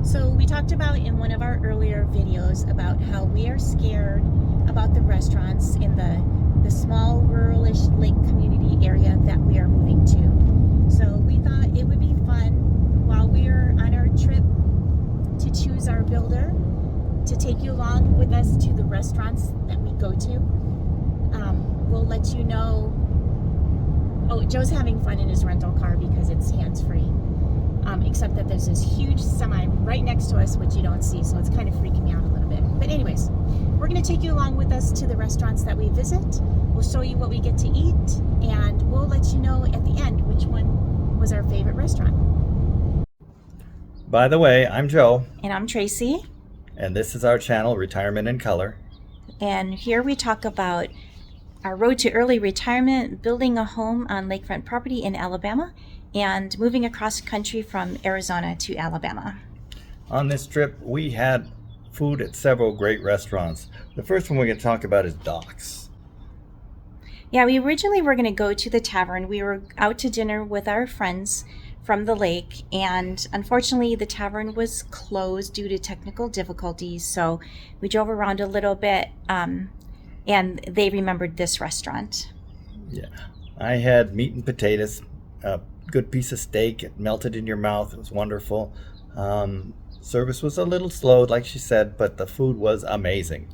So we talked about in one of our earlier videos about how we are scared about the restaurants in the small ruralish lake community area that we are moving to. So we thought it would be fun while we're on our trip to choose our builder to take you along with us to the restaurants that we go to. We'll let you know. Oh, Joe's having fun in his rental car because it's hands-free. Except that there's this huge semi right next to us, which you don't see, so it's kind of freaking me out a little bit. But anyways, we're going to take you along with us to the restaurants that we visit. We'll show you what we get to eat, and we'll let you know at the end which one was our favorite restaurant. By the way, I'm Joe. And I'm Tracy. And this is our channel, Retirement in Color. And here we talk about our road to early retirement, building a home on lakefront property in Alabama, and moving across country from Arizona to Alabama. On this trip, we had food at several great restaurants. The first one we're going to talk about is Doc's. Yeah, we originally were going to go to the tavern. We were out to dinner with our friends from the lake, and unfortunately the tavern was closed due to technical difficulties, so we drove around a little bit, and they remembered this restaurant. Yeah, I had meat and potatoes, a good piece of steak. It melted in your mouth. It was wonderful. Service was a little slow, like she said, but the food was amazing.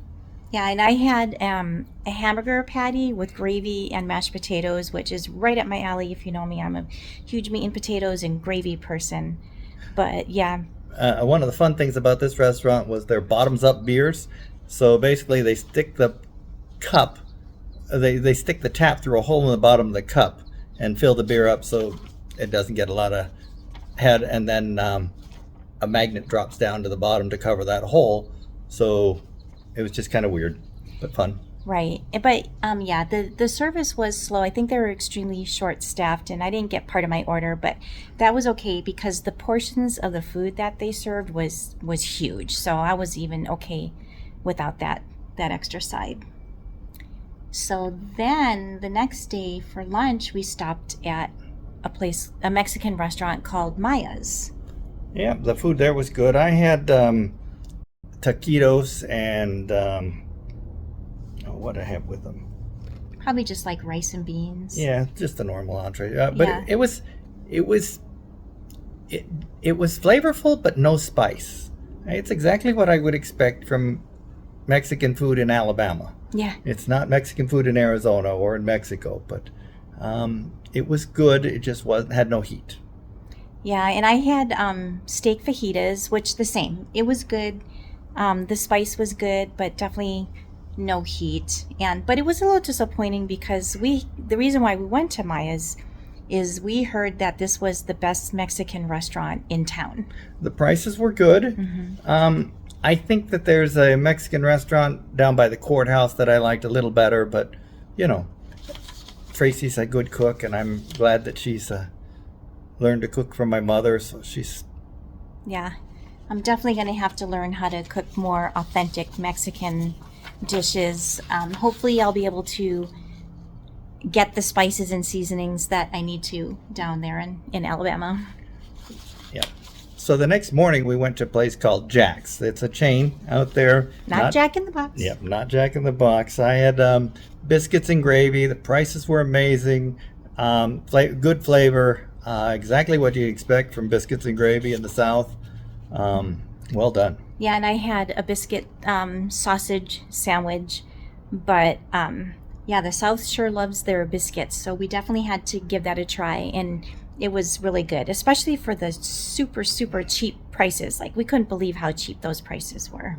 Yeah, and I had a hamburger patty with gravy and mashed potatoes, which is right up my alley. If you know me, I'm a huge meat and potatoes and gravy person. But yeah. One of the fun things about this restaurant was their bottoms-up beers. So basically, they stick the cup, they stick the tap through a hole in the bottom of the cup and fill the beer up so it doesn't get a lot of head, and then a magnet drops down to the bottom to cover that hole. So it was just kind of weird, but fun. Right. But yeah, the service was slow. I think they were extremely short-staffed, and I didn't get part of my order, but that was okay because the portions of the food that they served was huge. So I was even okay without that extra side. So then the next day for lunch, we stopped at a Mexican restaurant called Maya's. Yeah, the food there was good. I had taquitos and what did I have with them? Probably just like rice and beans. Yeah, just a normal entree. But Yeah. it was flavorful, but no spice. It's exactly what I would expect from Mexican food in Alabama. Yeah. It's not Mexican food in Arizona or in Mexico, but it was good. It just had no heat. Yeah, and I had steak fajitas, which the same. It was good. The spice was good, but definitely no heat. But it was a little disappointing because the reason why we went to Maya's is we heard that this was the best Mexican restaurant in town. The prices were good. Mm-hmm. I think that there's a Mexican restaurant down by the courthouse that I liked a little better, but Tracy's a good cook, and I'm glad that she's learned to cook from my mother, so she's... Yeah, I'm definitely going to have to learn how to cook more authentic Mexican dishes. Hopefully I'll be able to get the spices and seasonings that I need to down there in Alabama. Yeah. So the next morning we went to a place called Jack's. It's a chain out there. Not Jack in the Box. Yep, not Jack in the Box. I had biscuits and gravy. The prices were amazing. Good flavor. Exactly what you expect from biscuits and gravy in the South. Well done. Yeah, and I had a biscuit sausage sandwich, but yeah, the South sure loves their biscuits, so we definitely had to give that a try, and it was really good, especially for the super, super cheap prices. Like, we couldn't believe how cheap those prices were.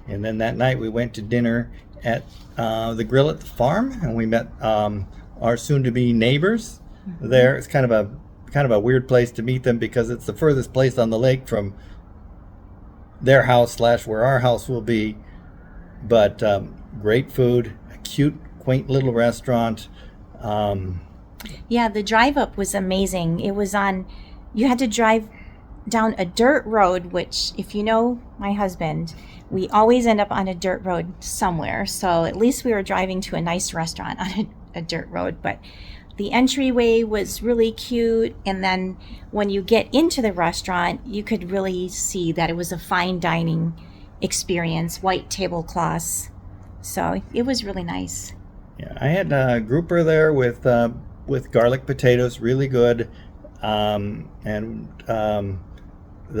And then that night we went to dinner at the Grill at the Farm, and we met our soon-to-be neighbors there. It's kind of a weird place to meet them because it's the furthest place on the lake from their house / where our house will be. But great food, a cute, quaint little restaurant. Yeah, the drive up was amazing. It was you had to drive down a dirt road, which, if you know my husband, we always end up on a dirt road somewhere. So at least we were driving to a nice restaurant on a dirt road. But the entryway was really cute, and then when you get into the restaurant, you could really see that it was a fine dining experience, white tablecloths. So it was really nice. Yeah, I had a grouper there with garlic potatoes, really good. The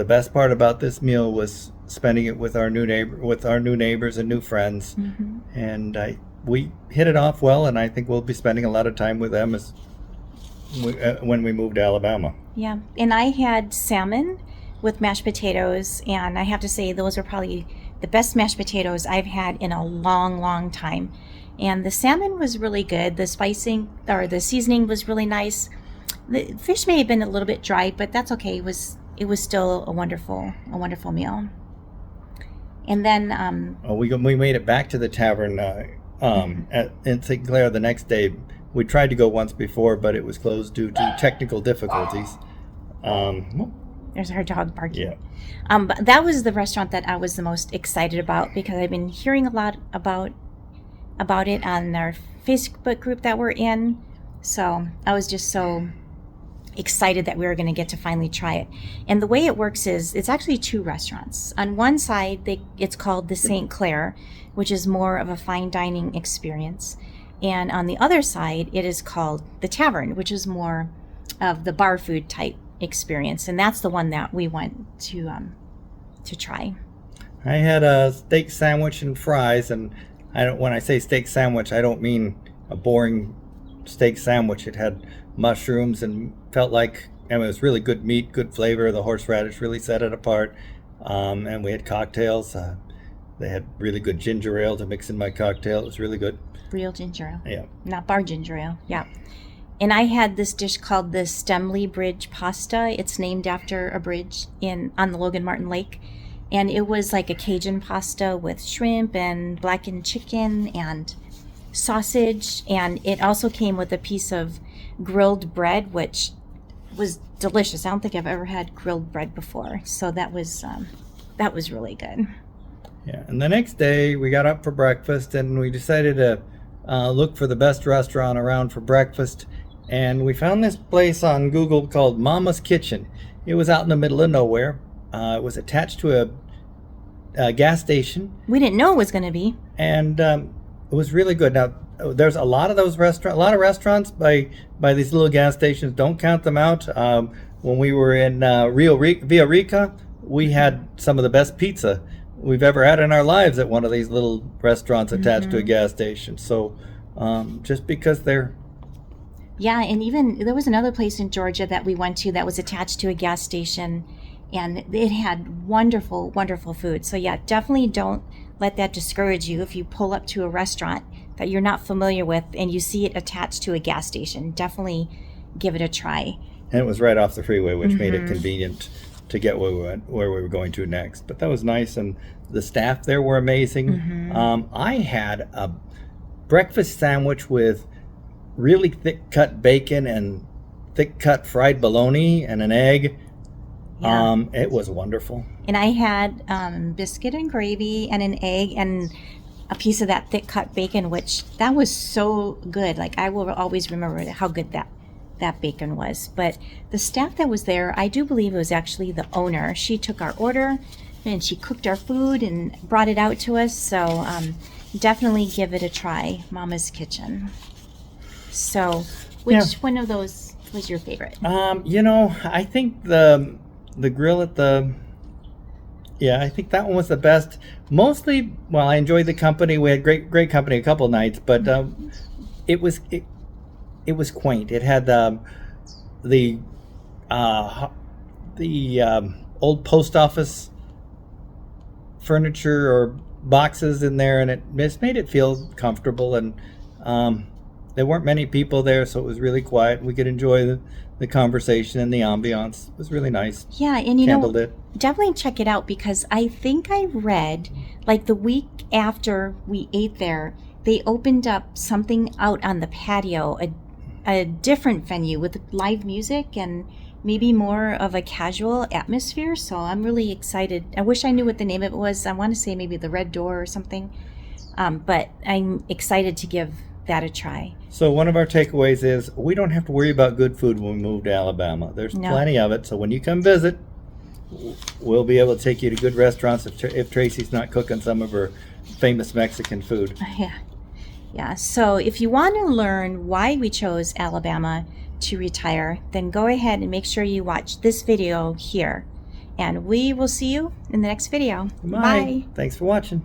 best part about this meal was spending it with our new neighbors and new friends, and we hit it off well. And I think we'll be spending a lot of time with them when we move to Alabama. Yeah, and I had salmon with mashed potatoes, and I have to say those are probably the best mashed potatoes I've had in a long, long time. And the salmon was really good. The seasoning was really nice. The fish may have been a little bit dry, but that's okay. It was still a wonderful meal. And then we made it back to the tavern in St. Clair the next day. We tried to go once before, but it was closed due to technical difficulties. There's our dog barking. Yeah. But that was the restaurant that I was the most excited about, because I've been hearing a lot about it on our Facebook group that we're in. So I was just so excited that we were going to get to finally try it. And the way it works is it's actually two restaurants. On one side, it's called the St. Clair, which is more of a fine dining experience. And on the other side, it is called the Tavern, which is more of the bar food type experience. And that's the one that we went to try. I had a steak sandwich and fries, and when I say steak sandwich, I don't mean a boring steak sandwich. It had mushrooms and felt like, it was really good meat, good flavor. The horseradish really set it apart. And we had cocktails. They had really good ginger ale to mix in my cocktail. It was really good. Real ginger ale. Yeah. Not bar ginger ale. Yeah. And I had this dish called the Stemley Bridge pasta. It's named after a bridge on the Logan Martin Lake. And it was like a Cajun pasta with shrimp and blackened chicken and sausage. And it also came with a piece of grilled bread, which was delicious. I don't think I've ever had grilled bread before. So that was really good. Yeah. And the next day we got up for breakfast, and we decided to look for the best restaurant around for breakfast. And we found this place on Google called Mama's Kitchen. It was out in the middle of nowhere. It was attached to a gas station. We didn't know it was going to be. And it was really good. Now, there's a lot of restaurants by these little gas stations. Don't count them out. When we were in Villarica, we had some of the best pizza we've ever had in our lives at one of these little restaurants attached to a gas station. So just because they're... Yeah, and even there was another place in Georgia that we went to that was attached to a gas station, and it had wonderful, wonderful food. So yeah, definitely don't let that discourage you if you pull up to a restaurant that you're not familiar with and you see it attached to a gas station. Definitely give it a try. And it was right off the freeway, which made it convenient to get where we were going to next. But that was nice, and the staff there were amazing. I had a breakfast sandwich with really thick cut bacon and thick cut fried bologna and an egg. Yeah. It was wonderful. And I had biscuit and gravy and an egg and a piece of that thick cut bacon, which that was so good. Like, I will always remember how good that bacon was. But the staff that was there, I do believe it was actually the owner. She took our order and she cooked our food and brought it out to us. So definitely give it a try, Mama's Kitchen. So which one of those was your favorite? I think the grill at the... Yeah, I think that one was the best. Mostly, well, I enjoyed the company. We had great company a couple nights, but it was quaint. It had the old post office furniture or boxes in there, and it just made it feel comfortable. And there weren't many people there, so it was really quiet. We could enjoy the conversation and the ambiance. It was really nice. Yeah, and definitely check it out, because I think I read, like, the week after we ate there, they opened up something out on the patio, a different venue with live music and maybe more of a casual atmosphere. So I'm really excited. I wish I knew what the name of it was. I want to say maybe the Red Door or something. But I'm excited to give that a try. So one of our takeaways is we don't have to worry about good food when we move to Alabama. There's No. plenty of it. So when you come visit, we'll be able to take you to good restaurants if Tracy's not cooking some of her famous Mexican food. Yeah. So if you want to learn why we chose Alabama to retire, then go ahead and make sure you watch this video here. And we will see you in the next video. Bye. Thanks for watching.